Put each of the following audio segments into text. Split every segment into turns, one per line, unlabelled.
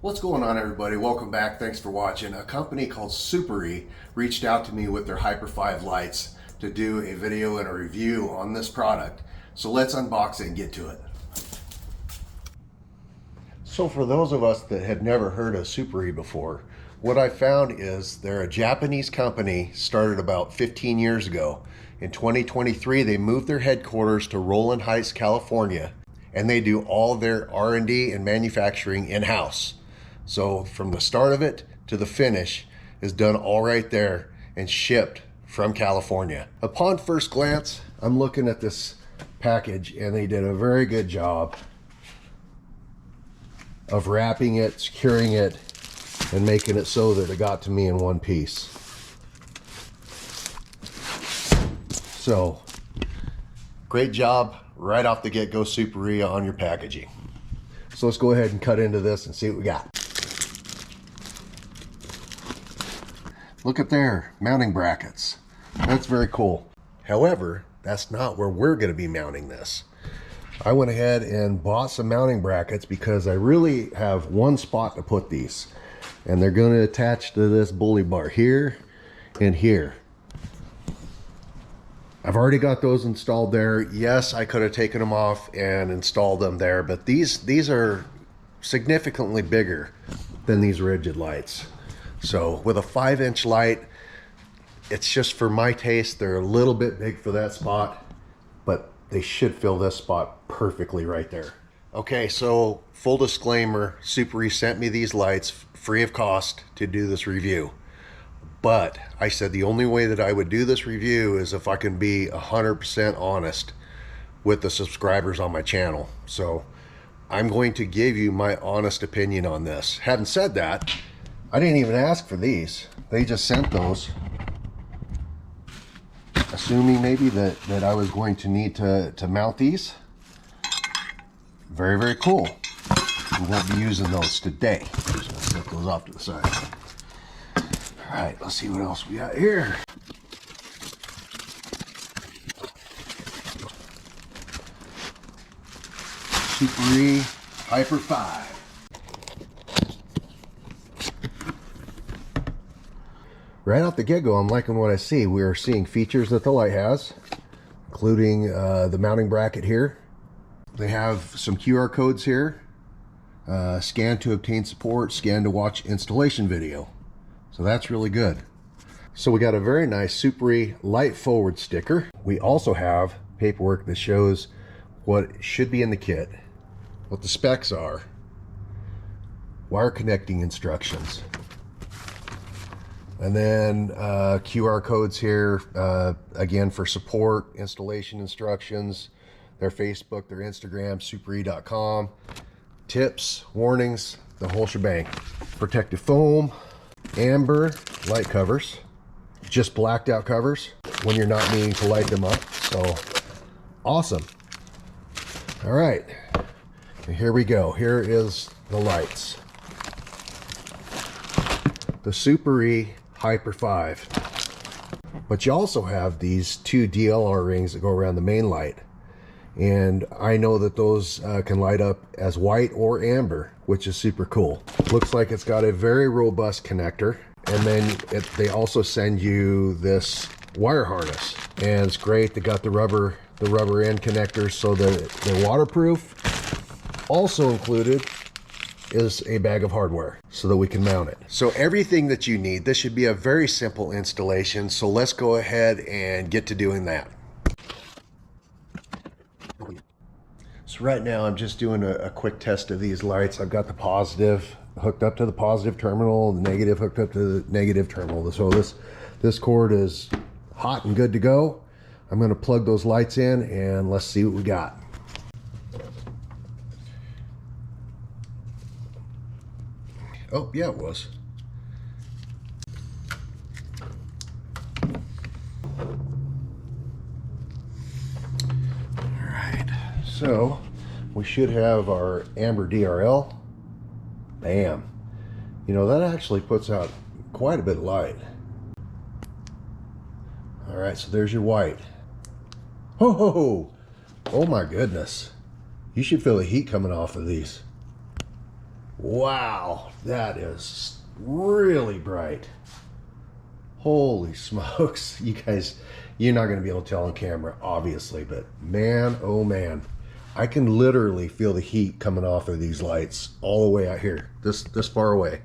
What's going on, everybody? Welcome back. Thanks for watching. A company called Suparee reached out to me with their Hyper 5 lights to do a video and a review on this product. So let's unbox it and get to it. So for those of us that had never heard of Suparee before, what I found is they're a Japanese company, started about 15 years ago. In 2023, they moved their headquarters to Rowland Heights, California, and they do all their R&D and manufacturing in-house. So from the start of it to the finish is done all right there and shipped from California. Upon first glance, I'm looking at this package and they did a very good job of wrapping it, securing it, and making it so that it got to me in one piece. So, great job right off the get-go, Suparee, on your packaging. So let's go ahead and cut into this and see what we got. Look at there, mounting brackets. That's very cool. However, that's not where we're going to be mounting this. I went ahead and bought some mounting brackets because I really have one spot to put these. And they're going to attach to this bully bar here and here. I've already got those installed there. Yes, I could have taken them off and installed them there, but these are significantly bigger than these rigid lights. So with a 5-inch light, it's just for my taste, they're a little bit big for that spot, but they should fill this spot perfectly right there. Okay, so full disclaimer, Suparee sent me these lights free of cost to do this review. But I said the only way that I would do this review is if I can be 100% honest with the subscribers on my channel. So I'm going to give you my honest opinion on this. Having said that, I didn't even ask for these. They just sent those, assuming maybe that I was going to need to mount these. Very, very cool. We won't be using those today. I'm just gonna set those off to the side. All right, let's see what else we got here. Suparee Hyper 5. Right out the get-go, I'm liking what I see. We are seeing features that the light has, including the mounting bracket here. They have some QR codes here. Scan to obtain support, scan to watch installation video. So that's really good. So we got a very nice Suparee light forward sticker. We also have paperwork that shows what should be in the kit, what the specs are, wire connecting instructions, and then QR codes here, again for support, installation instructions, their Facebook, their Instagram, suparee.com, tips, warnings, the whole shebang. Protective foam, amber light covers, just blacked out covers when you're not needing to light them up. So awesome. All right, and here we go. Here is the lights. The Suparee Hyper 5. But you also have these two DLR rings that go around the main light. And I know that those can light up as white or amber, which is super cool. Looks like it's got a very robust connector. And then they also send you this wire harness. And it's great. They got the rubber end connectors so that they're waterproof. Also included is a bag of hardware so that we can mount it. So everything that you need, this should be a very simple installation. So let's go ahead and get to doing that. So right now I'm just doing a quick test of these lights. I've got the positive hooked up to the positive terminal, the negative hooked up to the negative terminal. So this cord is hot and good to go. I'm going to plug those lights in and let's see what we got. Oh, yeah, it was. All right, so we should have our amber DRL. Bam. You know, that actually puts out quite a bit of light. All right, so there's your white. Ho, ho, ho. Oh my goodness. You should feel the heat coming off of these. Wow, that is really bright. Holy smokes. You guys, you're not going to be able to tell on camera, obviously, but man, oh man. I can literally feel the heat coming off of these lights all the way out here, this far away.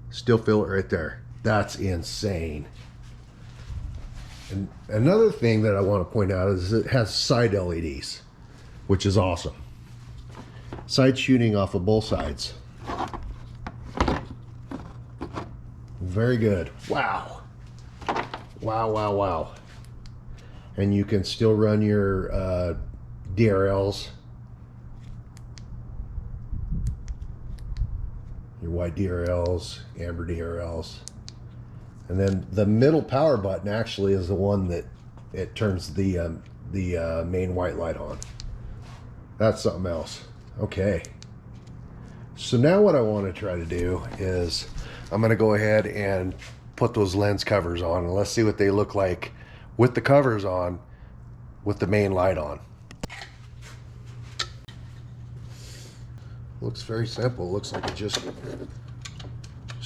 Still feel it right there. That's insane. And another thing that I want to point out is it has side LEDs, which is awesome. Side shooting off of both sides. Very good. Wow. Wow, wow, wow. And you can still run your DRLs, your white DRLs, amber DRLs, and then the middle power button actually is the one that it turns the main white light on. That's something else. Okay, so now what I want to try to do is I'm going to go ahead and put those lens covers on, and let's see what they look like with the covers on, with the main light on. Looks very simple. Looks like it just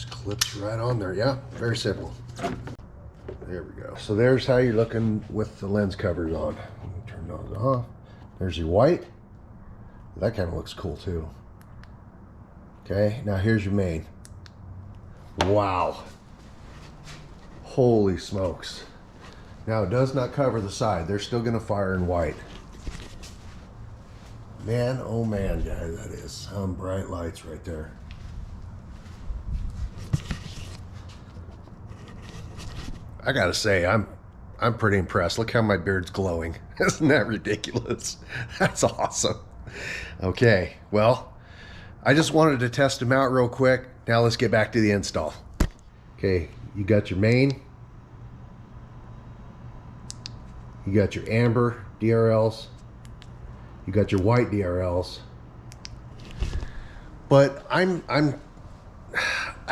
clips right on there. Yeah, very simple. There we go. So there's how you're looking with the lens covers on. Turn those off. There's your white. That kind of looks cool too. Okay, now here's your main. Wow. Holy smokes. Now it does not cover the side. They're still going to fire in white. Man, oh man, guys, that is some bright lights right there. I gotta say, I'm pretty impressed. Look how my beard's glowing. Isn't that ridiculous? That's awesome. Okay, well, I just wanted to test them out real quick. Now let's get back to the install. Okay, you got your main. You got your amber DRLs. You got your white DRLs, but I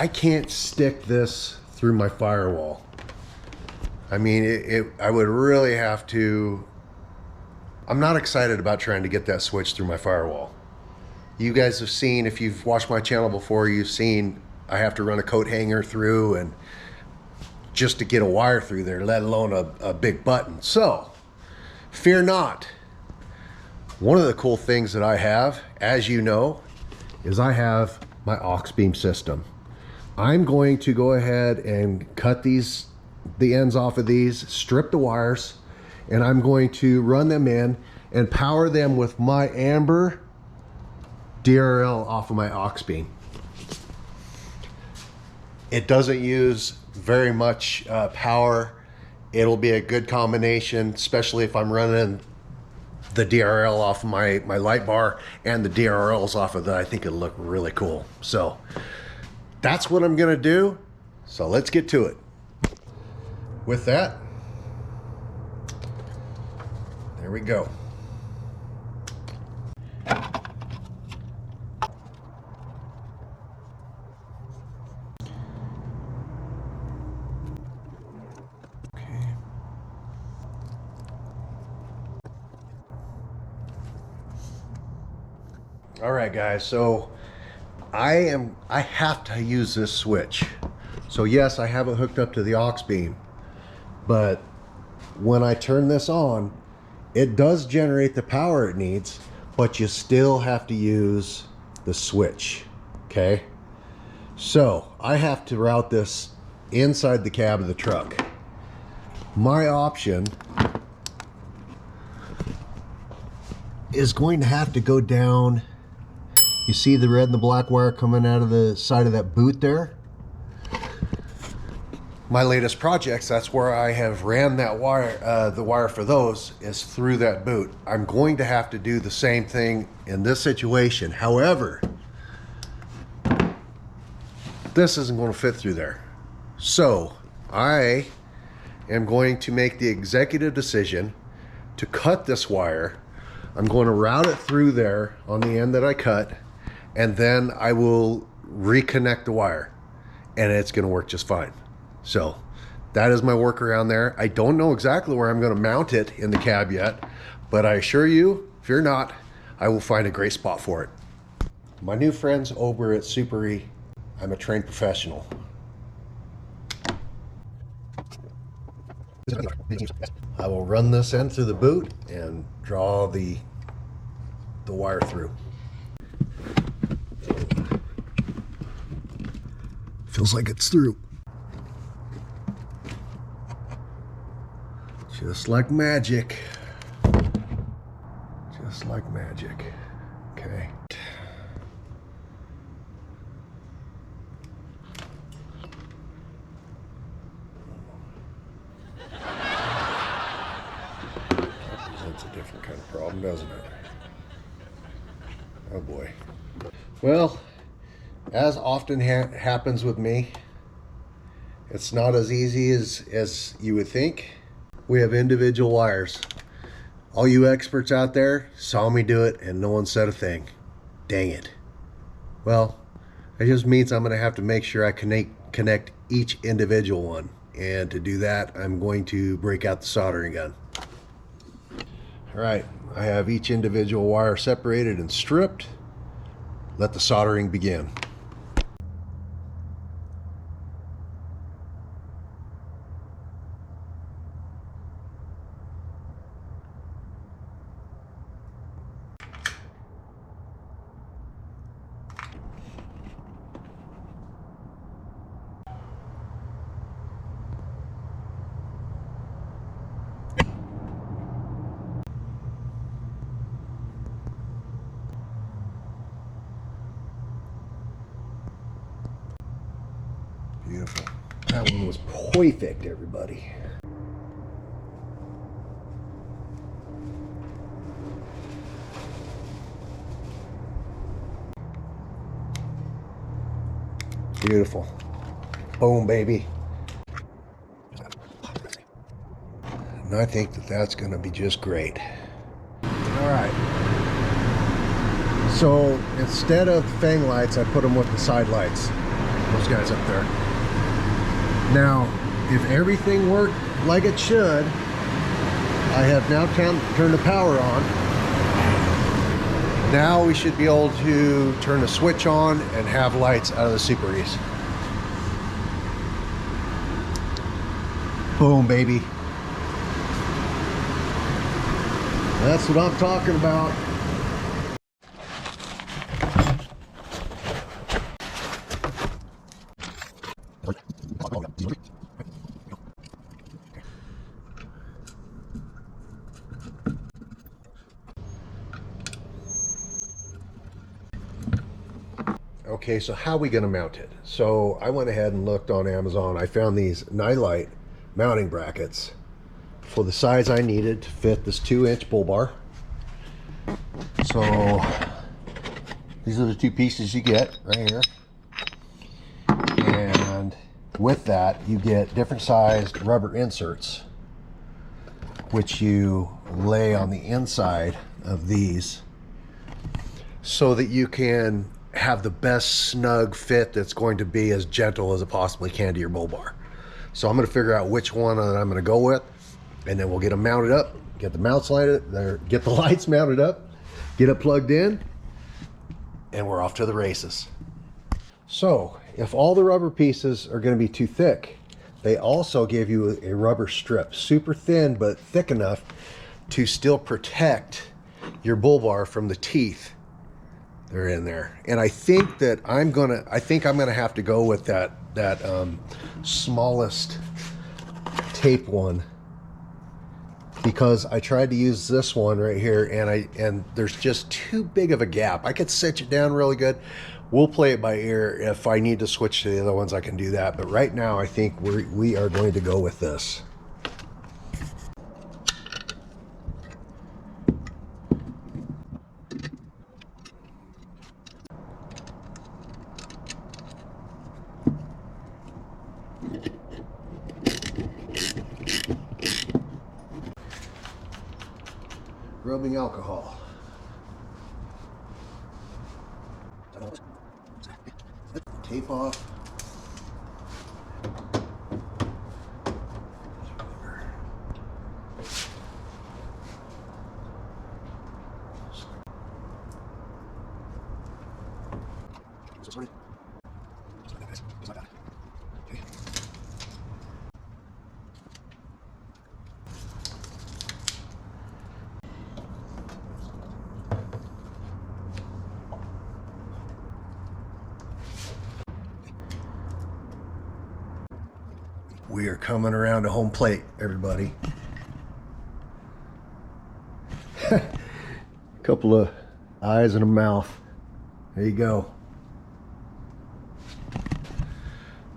can't stick this through my firewall. I mean, I would really have to. I'm not excited about trying to get that switch through my firewall. You guys have seen, if you've watched my channel before, you've seen I have to run a coat hanger through and just to get a wire through there, let alone a big button. So, fear not. One of the cool things that I have, as you know, is I have my aux beam system. I'm going to go ahead and cut the ends off of these, strip the wires, and I'm going to run them in and power them with my amber DRL off of my aux beam. It doesn't use very much power. It'll be a good combination, especially if I'm running the DRL off of my light bar and the DRLs off of that. I think it'll look really cool. So that's what I'm gonna do. So let's get to it. With that, there we go. All right, guys, so I have to use this switch. So yes, I have it hooked up to the aux beam, but when I turn this on, it does generate the power it needs, but you still have to use the switch, okay? So I have to route this inside the cab of the truck. My option is going to have to go down. You see the red and the black wire coming out of the side of that boot there? My latest projects, that's where I have ran that wire, the wire for those is through that boot. I'm going to have to do the same thing in this situation. However, this isn't going to fit through there. So I am going to make the executive decision to cut this wire. I'm going to route it through there on the end that I cut, and then I will reconnect the wire, and it's going to work just fine. So that is my workaround there. I don't know exactly where I'm going to mount it in the cab yet, but I assure you, fear not, I will find a great spot for it. My new friends over at Suparee, I'm a trained professional. I will run this end through the boot and draw the wire through. Feels like it's through. Just like magic. Just like magic. Okay. That's a different kind of problem, doesn't it? Oh boy. Well, as often happens with me, it's not as easy as you would think. We have individual wires. All you experts out there saw me do it and no one said a thing. Dang it. Well, it just means I'm going to have to make sure I connect each individual one. And to do that, I'm going to break out the soldering gun. All right, I have each individual wire separated and stripped. Let the soldering begin. Beautiful. That one was perfect, everybody. Beautiful. Boom, baby. And I think that that's going to be just great. All right. So instead of fang lights, I put them with the side lights. Those guys up there. Now, if everything worked like it should, I have now turned the power on. Now we should be able to turn the switch on and have lights out of the Suparees. Boom, baby. That's what I'm talking about. Okay, so how are we going to mount it? So I went ahead and looked on Amazon. I found these Nilight mounting brackets for the size I needed to fit this 2-inch bull bar. So these are the two pieces you get right here. And with that, you get different sized rubber inserts, which you lay on the inside of these so that you can have the best snug fit that's going to be as gentle as it possibly can to your bull bar. So I'm going to figure out which one that I'm going to go with, and then we'll get them mounted up, get the mounts lighted, get the lights mounted up, get it plugged in, and we're off to the races. So if all the rubber pieces are going to be too thick, they also give you a rubber strip, super thin but thick enough to still protect your bull bar from the teeth. They're in there, and I think that I'm gonna have to go with that smallest tape one, because I tried to use this one right here, and there's just too big of a gap. I could cinch it down really good. We'll play it by ear. If I need to switch to the other ones, I can do that. But right now, I think we are going to go with this. Rubbing alcohol. Tape off. We are coming around to home plate, everybody. Couple of eyes and a mouth. There you go.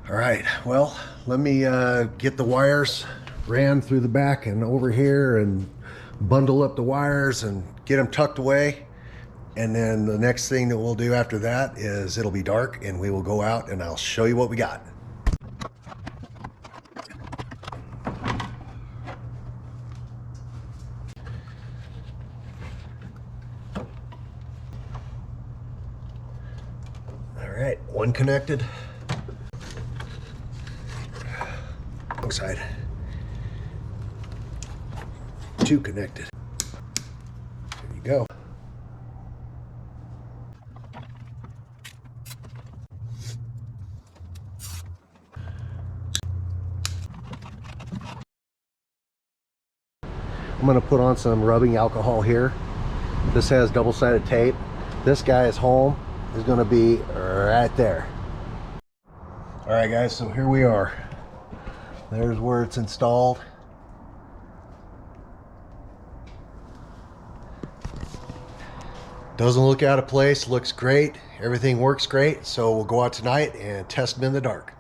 All right, well, let me get the wires ran through the back and over here and bundle up the wires and get them tucked away. And then the next thing that we'll do after that is it'll be dark and we will go out and I'll show you what we got. All right, one connected. Wrong side. Two connected. There you go. I'm going to put on some rubbing alcohol here. This has double-sided tape. This guy is home. Is going to be right there. All right, guys, so here we are. There's where it's installed. Doesn't look out of place, looks great. Everything works great. So we'll go out tonight and test them in the dark.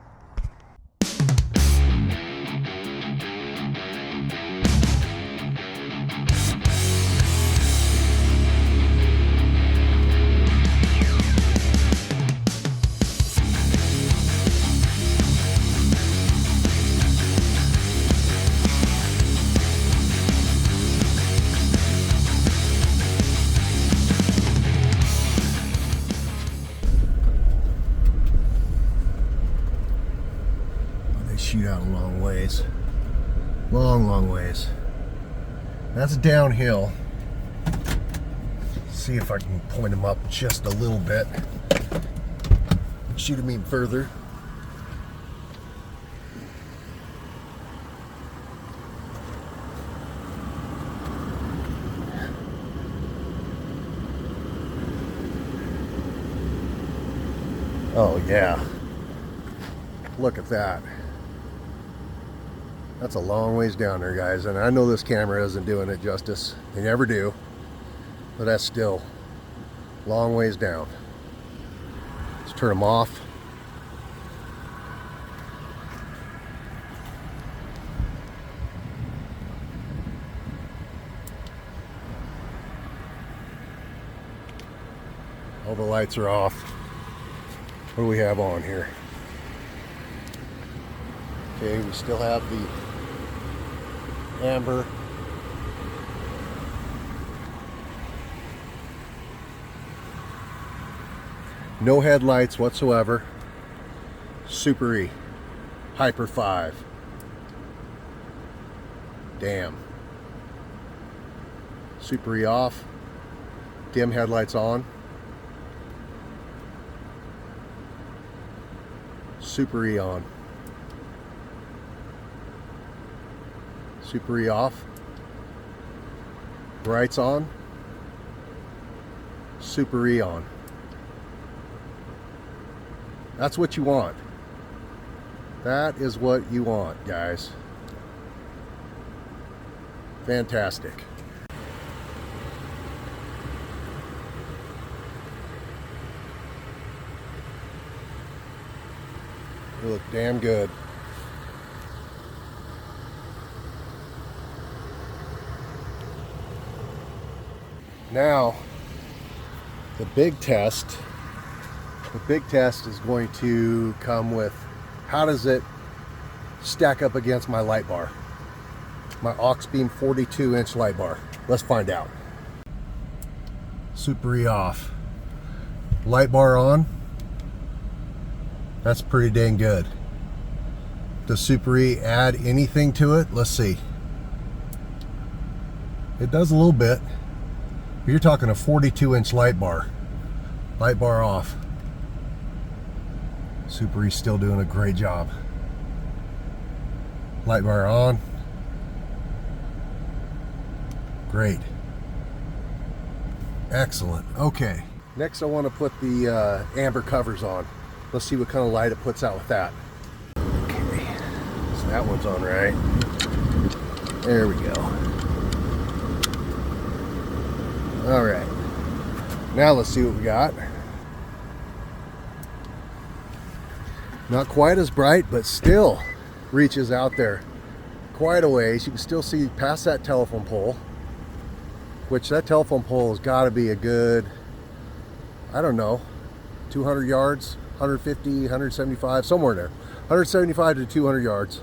Shoot out a long ways. Long ways. That's downhill. See if I can point them up just a little bit. Shoot them even further. Oh yeah. Look at that. That's a long ways down there, guys, and I know this camera isn't doing it justice. They never do, but that's still long ways down. Let's turn them off. All the lights are off. What do we have on here? Okay, we still have the amber. No headlights whatsoever. Suparee Hyper 5. Damn. Suparee off. Dim headlights on. Suparee on. Suparee off. Brights on. Suparee on. That's what you want. That is what you want, guys. Fantastic. They look damn good. Now, the big test is going to come with how does it stack up against my light bar, my Auxbeam 42-inch light bar. Let's find out. Suparee off, light bar on. That's pretty dang good. Does Suparee add anything to it? Let's see. It does a little bit. You're talking a 42-inch light bar. Light bar off. Suparee's still doing a great job. Light bar on. Great. Excellent. Okay. Next I want to put the amber covers on. Let's see what kind of light it puts out with that. Okay. So that one's on right. There we go. All right. Now let's see what we got. Not quite as bright, but still reaches out there quite a ways. You can still see past that telephone pole, which that telephone pole has got to be a good, I don't know, 200 yards, 150, 175, somewhere there. 175 to 200 yards.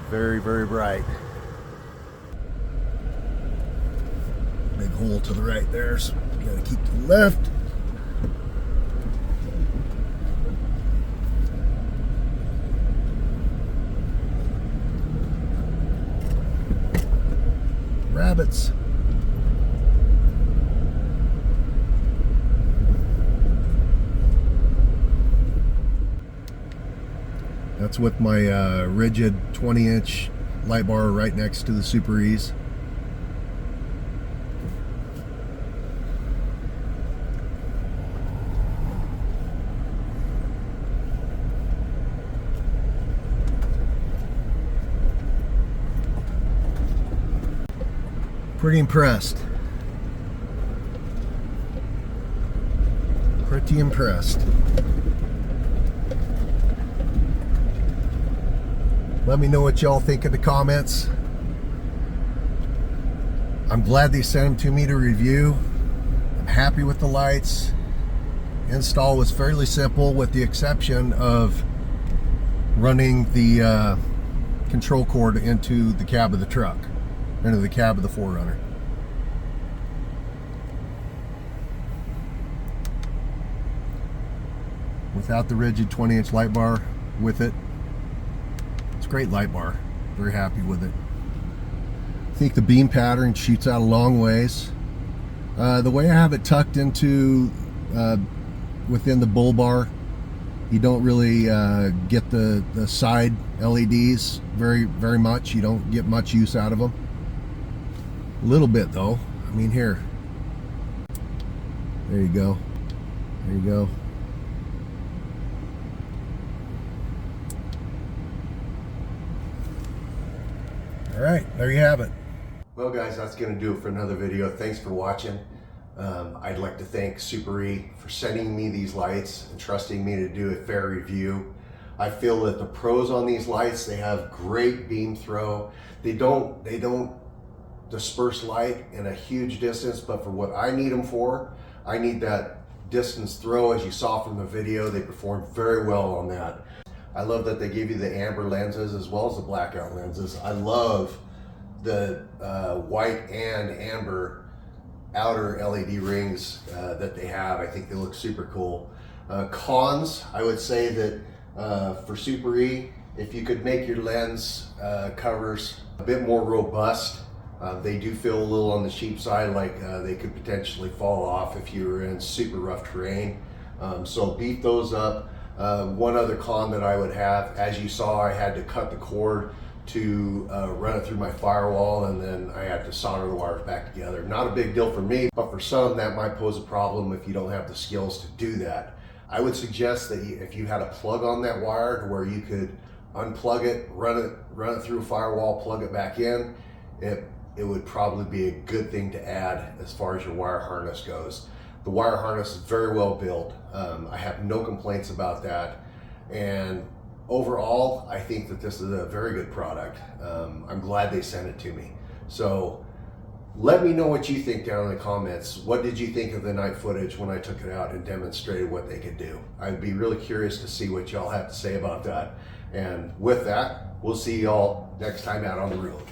Very, very bright. Big hole to the right there, so you gotta keep to the left. Rabbits. That's with my rigid 20-inch light bar right next to the Suparees. Pretty impressed. Pretty impressed. Let me know what y'all think in the comments. I'm glad they sent them to me to review. I'm happy with the lights. Install was fairly simple with the exception of running the control cord into the cab of the truck, into the cab of the 4Runner. Without the rigid 20-inch light bar with it. Great light bar. Very happy with it. I think the beam pattern shoots out a long ways. The way I have it tucked into within the bull bar, you don't really get the side LEDs very much. You don't get much use out of them. A little bit though. I mean, here. There you go. There you go. All right, there you have it. Well guys, that's gonna do it for another video. Thanks for watching. I'd like to thank Suparee for sending me these lights and trusting me to do a fair review. I feel that the pros on these lights, they have great beam throw. They don't disperse light in a huge distance, but for what I need them for, I need that distance throw. As you saw from the video, they perform very well on that. I love that they give you the amber lenses as well as the blackout lenses. I love the white and amber outer LED rings that they have. I think they look super cool. Cons, I would say that for Suparee, if you could make your lens covers a bit more robust, they do feel a little on the cheap side, like they could potentially fall off if you were in super rough terrain. So beef those up. One other con that I would have, as you saw, I had to cut the cord to run it through my firewall, and then I had to solder the wires back together. Not a big deal for me, but for some that might pose a problem if you don't have the skills to do that. I would suggest that if you had a plug on that wire to where you could unplug it, run it through a firewall, plug it back in, it would probably be a good thing to add as far as your wire harness goes. The wire harness is very well built. I have no complaints about that. And overall, I think that this is a very good product. I'm glad they sent it to me. So let me know what you think down in the comments. What did you think of the night footage when I took it out and demonstrated what they could do? I'd be really curious to see what y'all have to say about that. And with that, we'll see y'all next time out on the road.